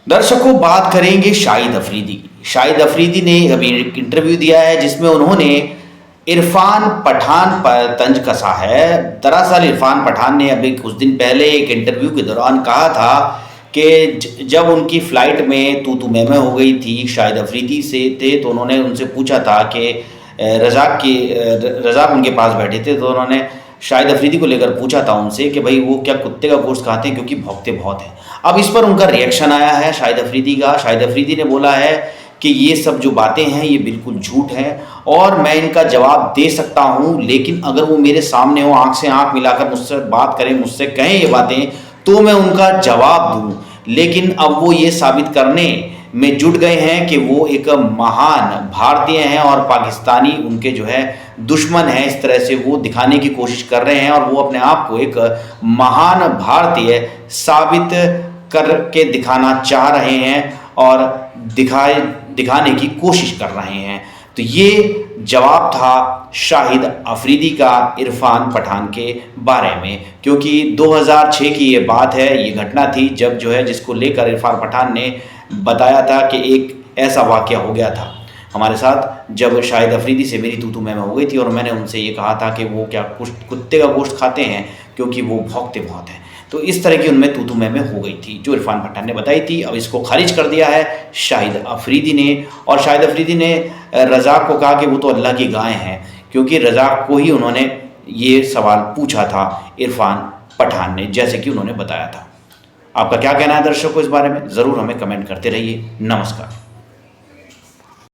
दर्शकों, बात करेंगे शाहिद अफरीदी की। शाहिद अफरीदी ने अभी एक इंटरव्यू दिया है जिसमें उन्होंने इरफान पठान पर तंज कसा है। दरअसल इरफान पठान ने अभी कुछ दिन पहले एक इंटरव्यू के दौरान कहा था कि जब उनकी फ़्लाइट में तू मैं हो गई थी शाहिद अफरीदी से थे, तो उन्होंने उनसे पूछा था कि रज़ाक उनके पास बैठे थे, तो उन्होंने शाहिद अफरीदी को लेकर पूछा था उनसे कि भाई वो क्या कुत्ते का गोश्त खाते हैं, क्योंकि भौंकते बहुत हैं। अब इस पर उनका रिएक्शन आया है शाहिद अफरीदी का। शाहिद अफरीदी ने बोला है कि ये सब जो बातें हैं ये बिल्कुल झूठ हैं और मैं इनका जवाब दे सकता हूँ, लेकिन अगर वो मेरे सामने हो, आँख से आँख मिलाकर मुझसे बात करें, मुझसे कहें ये बातें, तो मैं उनका जवाब दूँ। लेकिन अब वो ये साबित करने में जुट गए हैं कि वो एक महान भारतीय हैं और पाकिस्तानी उनके जो है दुश्मन हैं। इस तरह से वो दिखाने की कोशिश कर रहे हैं और वो अपने आप को एक महान भारतीय साबित करके दिखाना चाह रहे हैं और दिखाने की कोशिश कर रहे हैं। तो ये जवाब था शाहिद अफरीदी का इरफान पठान के बारे में, क्योंकि 2006 की ये बात है, ये घटना थी जब जो है जिसको लेकर इरफान पठान ने बताया था कि एक ऐसा वाक़या हो गया था हमारे साथ जब शाहिद अफरीदी से मेरी तू मैं हो गई थी और मैंने उनसे ये कहा था कि वो क्या कुत्ते का गोश्त खाते हैं, क्योंकि वो भौंकते बहुत हैं। तो इस तरह की उनमें तू मैं हो गई थी, जो इरफान पठान ने बताई थी। अब इसको खारिज कर दिया है शाहिद अफरीदी ने, और शाहिद अफरीदी ने रज़ाक को कहा कि वो तो अल्लाह की गाय हैं, क्योंकि रज़ाक को ही उन्होंने ये सवाल पूछा था इरफान पठान ने, जैसे कि उन्होंने बताया था। आपका क्या कहना है दर्शकों इस बारे में? ज़रूर हमें कमेंट करते रहिए। नमस्कार।